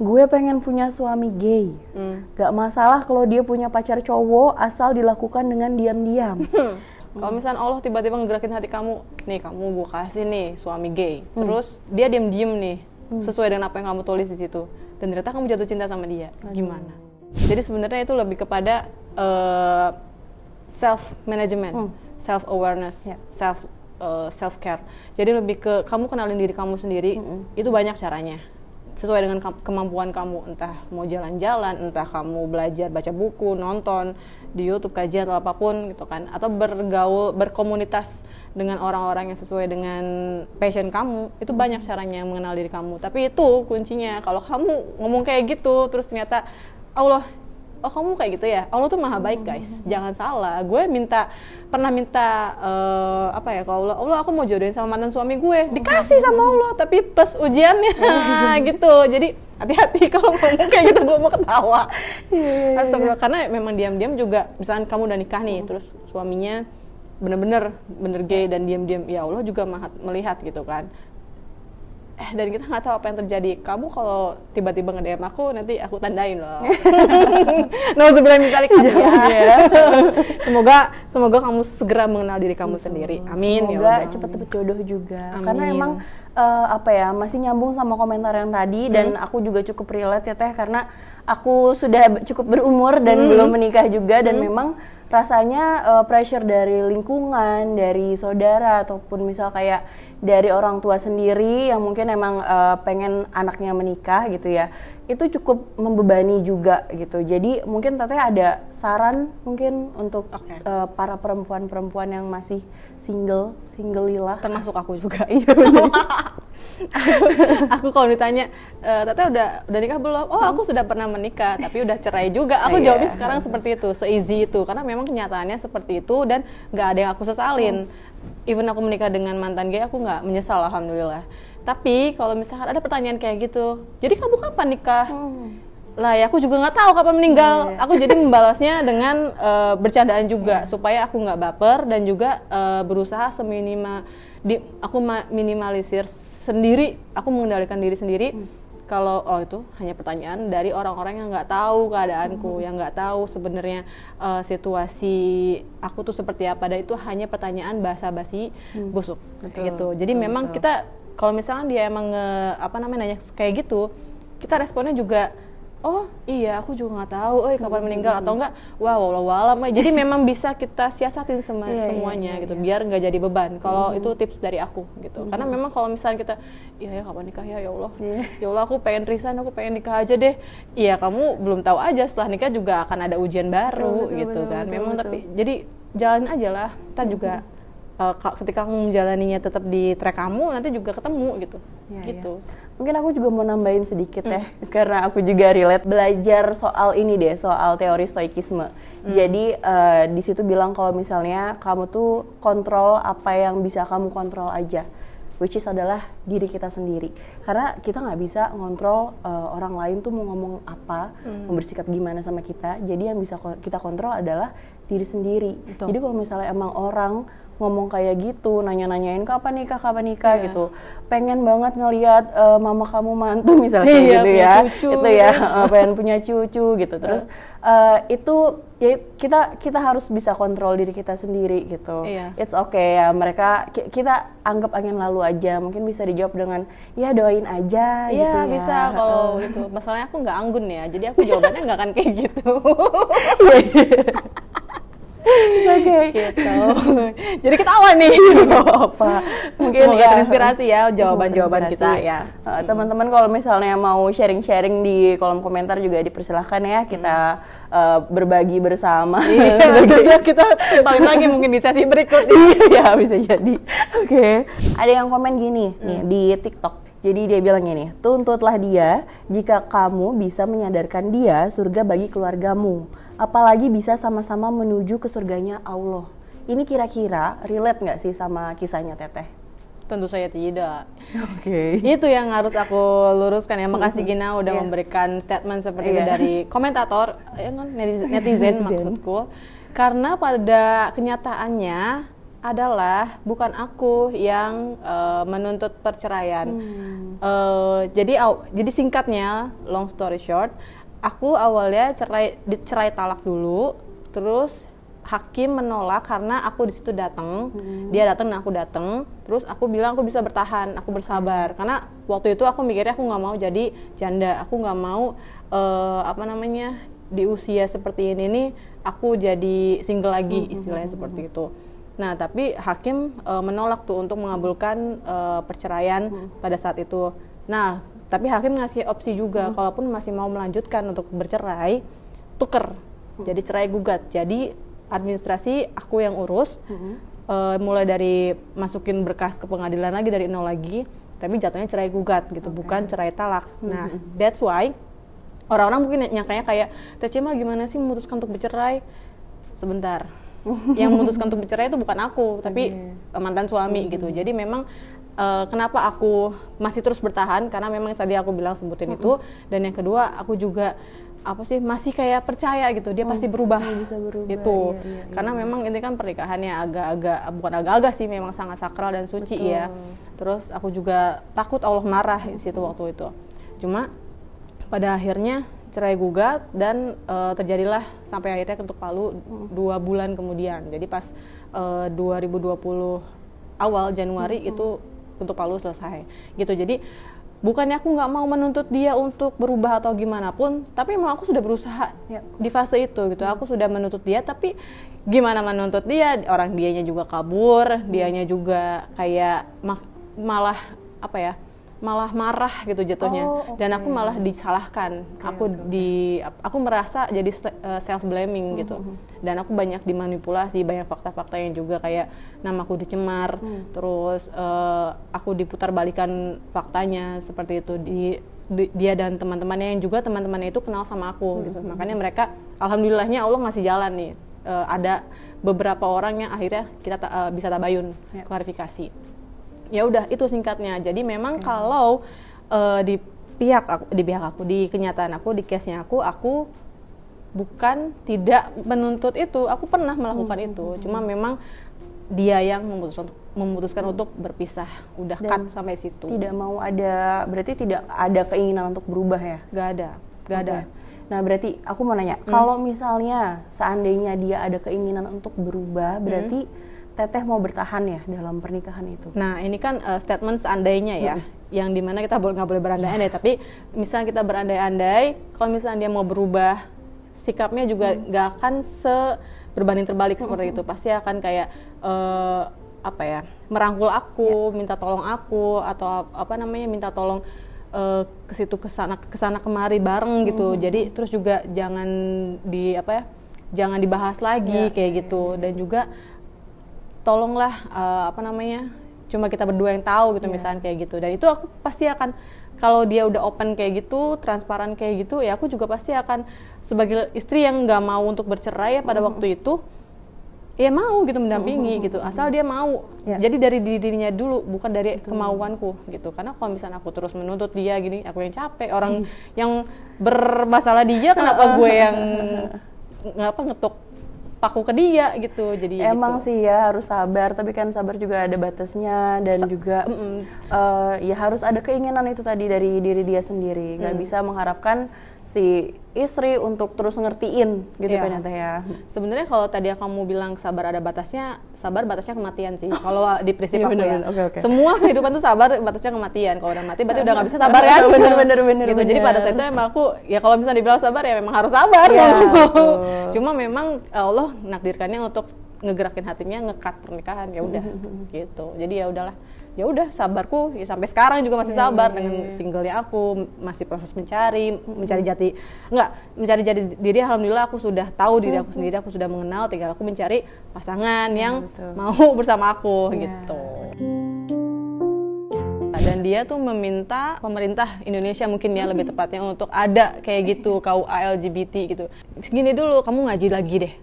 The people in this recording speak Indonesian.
gue pengen punya suami gay. Gak masalah kalau dia punya pacar cowok asal dilakukan dengan diam-diam. Kalau misalnya Allah tiba-tiba ngegerakin hati kamu, nih kamu gue kasih nih suami gay, terus dia diem-diem nih, sesuai dengan apa yang kamu tulis di situ, dan ternyata kamu jatuh cinta sama dia, gimana? Jadi sebenarnya itu lebih kepada self management, self awareness, self care. Jadi lebih ke kamu kenalin diri kamu sendiri, itu banyak caranya. Sesuai dengan kemampuan kamu, entah mau jalan-jalan, entah kamu belajar baca buku, nonton di YouTube kajian atau apapun gitu kan, atau bergaul, berkomunitas dengan orang-orang yang sesuai dengan passion kamu, itu banyak caranya mengenal diri kamu. Tapi itu kuncinya, kalau kamu ngomong kayak gitu terus ternyata Allah, oh kamu kayak gitu ya, Allah tuh maha baik guys, jangan salah. Gue pernah minta apa ya, kalau Allah aku mau jodohin sama mantan suami gue, dikasih sama Allah tapi plus ujiannya gitu. Jadi hati-hati kalau ngomong kayak gitu, gue mau ketawa. Astagfirullah, karena memang diam-diam juga, misalnya kamu udah nikah nih, terus suaminya bener-bener gay dan diam-diam, ya Allah juga melihat gitu kan. Dan kita nggak tahu apa yang terjadi. Kamu kalau tiba-tiba nge-DM aku, nanti aku tandain loh. Nauzubillah min dzalik ya. Semoga kamu segera mengenal diri kamu sendiri. Amin. Semoga cepat berjodoh juga. Amin. Karena emang masih nyambung sama komentar yang tadi, dan aku juga cukup relate ya Teh, karena aku sudah cukup berumur dan belum menikah juga, dan memang rasanya pressure dari lingkungan, dari saudara, ataupun misal kayak dari orang tua sendiri yang mungkin emang pengen anaknya menikah gitu ya, itu cukup membebani juga gitu. Jadi mungkin Teteh ada saran mungkin untuk para perempuan-perempuan yang masih single lilah, termasuk aku juga. Aku kalau ditanya, Teteh udah nikah belum? Oh aku sudah pernah menikah, tapi udah cerai juga. Aku jawabnya sekarang seperti itu, se-easy itu, karena memang kenyataannya seperti itu dan nggak ada yang aku sesalin. Even aku menikah dengan mantan gay, aku nggak menyesal, alhamdulillah. Tapi kalau misalkan ada pertanyaan kayak gitu, jadi kamu kapan nikah? Lah ya aku juga nggak tahu kapan meninggal. Aku jadi membalasnya dengan bercandaan juga, supaya aku nggak baper, dan juga berusaha aku minimalisir sendiri, aku mengendalikan diri sendiri. Kalau itu hanya pertanyaan dari orang-orang yang nggak tahu keadaanku, yang nggak tahu sebenarnya situasi aku tuh seperti apa, dan itu hanya pertanyaan basa-basi busuk gitu. Jadi memang kita kalau misalnya dia emang nanya kayak gitu, kita responnya juga, oh iya aku juga nggak tahu, kapan meninggal, atau enggak, wah wallahualam. Jadi memang bisa kita siasatin semuanya gitu, biar nggak jadi beban. Kalau itu tips dari aku gitu. Karena memang kalau misalnya kita, iya ya kapan nikah ya Allah, ya Allah aku pengen resign, aku pengen nikah aja deh. Iya kamu belum tahu aja, setelah nikah juga akan ada ujian baru kan. Memang tapi jadi jalanin aja lah. Ntar juga ketika kamu menjalaninya tetap di track kamu, nanti juga ketemu gitu. Gitu. Mungkin aku juga mau nambahin sedikit ya, karena aku juga relate belajar soal ini deh, soal teori stoikisme. Jadi di situ bilang kalau misalnya kamu tuh kontrol apa yang bisa kamu kontrol aja, which is adalah diri kita sendiri. Karena kita nggak bisa ngontrol orang lain tuh mau ngomong apa, mau bersikap gimana sama kita. Jadi yang bisa kita kontrol adalah diri sendiri. Jadi kalau misalnya emang orang ngomong kayak gitu, nanya-nanyain kapan nikah gitu, pengen banget ngelihat mama kamu mantu misalnya gitu ya, cucu, itu ya pengen punya cucu gitu. Terus itu ya kita harus bisa kontrol diri kita sendiri gitu. It's okay ya, mereka kita anggap angin lalu aja. Mungkin bisa dijawab dengan ya doain aja gitu ya. Bisa kalau gitu. Masalahnya aku nggak anggun ya, jadi aku jawabannya nggak akan kayak gitu. Gitu. Jadi ketawa nih. Apa? Mungkin semoga terinspirasi ya jawaban-jawaban kita ya. Teman-teman kalau misalnya mau sharing-sharing di kolom komentar juga dipersilahkan ya, kita berbagi bersama. Kita paling lagi mungkin di sesi berikut. Iya bisa jadi. Oke. Ada yang komen gini nih di TikTok. Jadi dia bilang gini, tuntutlah dia jika kamu bisa menyadarkan dia surga bagi keluargamu. Apalagi bisa sama-sama menuju ke surganya Allah. Ini kira-kira relate nggak sih sama kisahnya Teteh? Tentu saya tidak. Itu yang harus aku luruskan ya. Makasih Gina udah memberikan statement seperti itu dari komentator, netizen maksudku. Karena pada kenyataannya adalah bukan aku yang menuntut perceraian. Jadi singkatnya, long story short, aku awalnya cerai talak dulu, terus hakim menolak karena aku di situ datang, dia datang dan aku datang, terus aku bilang aku bisa bertahan, aku bersabar, karena waktu itu aku mikirnya aku nggak mau jadi janda, aku nggak mau di usia seperti ini nih aku jadi single lagi, istilahnya seperti itu. Nah tapi hakim menolak tuh untuk mengabulkan perceraian pada saat itu. Nah tapi hakim ngasih opsi juga, kalaupun masih mau melanjutkan untuk bercerai, tuker, jadi cerai gugat. Jadi administrasi aku yang urus, mulai dari masukin berkas ke pengadilan lagi dari nol lagi, tapi jatuhnya cerai gugat gitu, bukan cerai talak. Nah, that's why orang-orang mungkin nyangkanya kayak, Teh Cima gimana sih memutuskan untuk bercerai? Sebentar, yang memutuskan untuk bercerai itu bukan aku, tapi mantan suami gitu. Jadi memang kenapa aku masih terus bertahan, karena memang tadi aku bilang sebutin itu, dan yang kedua aku juga masih kayak percaya gitu dia pasti berubah, bisa berubah gitu. Iya. Karena memang ini kan pernikahannya agak-agak sih, memang sangat sakral dan suci. Betul. Ya. Terus aku juga takut Allah marah di situ waktu itu. Cuma pada akhirnya cerai gugat dan terjadilah sampai akhirnya ketuk palu 2 bulan kemudian. Jadi pas 2020 awal Januari itu ketuk palu selesai gitu. Jadi bukannya aku nggak mau menuntut dia untuk berubah atau gimana pun, tapi memang aku sudah berusaha di fase itu gitu. Aku sudah menuntut dia, tapi gimana menuntut dia? Orang dianya juga kabur, dianya juga kayak malah marah gitu jatuhnya. Dan aku malah disalahkan. Aku merasa jadi self blaming gitu. Dan aku banyak dimanipulasi, banyak fakta-fakta yang juga kayak namaku dicemar, terus aku diputar-balikan faktanya seperti itu. Dia dan teman-temannya yang juga teman-temannya itu kenal sama aku gitu. Makanya mereka, alhamdulillahnya Allah ngasih jalan nih. Ada beberapa orang yang akhirnya kita bisa tabayun, klarifikasi. Ya udah, itu singkatnya. Jadi memang kalau di kenyataan aku, di case-nya aku bukan tidak menuntut itu, aku pernah melakukan itu. Cuma memang dia yang memutuskan untuk berpisah. Udah cut sampai situ. Berarti tidak ada keinginan untuk berubah ya? Gak ada. Nah berarti aku mau nanya, kalau misalnya seandainya dia ada keinginan untuk berubah, berarti Teteh mau bertahan ya dalam pernikahan itu? Nah ini kan statement seandainya ya, yang dimana kita nggak boleh berandai-andai, tapi misalnya kita berandai-andai, kalau misalnya dia mau berubah, sikapnya juga nggak akan berbanding terbalik seperti itu, pasti akan kayak merangkul aku, minta tolong aku, atau minta tolong ke situ kesana kemari bareng gitu. Jadi terus juga jangan dibahas lagi kayak gitu. Dan juga tolonglah cuma kita berdua yang tahu gitu, misalnya kayak gitu. Dan itu aku pasti akan, kalau dia udah open kayak gitu, transparan kayak gitu, ya aku juga pasti akan sebagai istri yang nggak mau untuk bercerai pada waktu itu, ya mau gitu mendampingi gitu, asal dia mau. Jadi dari dirinya dulu, bukan dari kemauanku gitu. Karena kalau misalnya aku terus menuntut dia gini, aku yang capek, orang yang bermasalah dia, kenapa gue yang ngetuk paku ke dia gitu. Jadi emang gitu. sih ya harus sabar, tapi kan sabar juga ada batasnya, dan juga ya harus ada keinginan itu tadi dari diri dia sendiri. Nggak bisa mengharapkan si istri untuk terus ngertiin gitu kan ya Teh ya. Sebenarnya kalau tadi kamu bilang sabar ada batasnya, sabar batasnya kematian sih. Kalau di prinsip aku ya. Okay. Semua kehidupan tuh sabar batasnya kematian. Kalau udah mati berarti udah nggak bisa sabar kan? Bener. Gitu. Jadi pada saat itu emang aku, ya kalau misalnya dibilang sabar ya memang harus sabar. Cuma memang Allah nakdirkannya untuk ngegerakin hatinya, ngekat pernikahan, ya udah gitu. Jadi ya udahlah. Ya udah, sabarku ya sampai sekarang juga masih sabar dengan singlenya aku, masih proses mencari jati diri. Alhamdulillah aku sudah tahu diri aku sendiri, aku sudah mengenal, tinggal aku mencari pasangan yang mau bersama aku gitu. Dan dia tuh meminta pemerintah Indonesia mungkin ya lebih tepatnya untuk ada kayak gitu KUA LGBT gitu. Gini dulu, kamu ngaji lagi deh.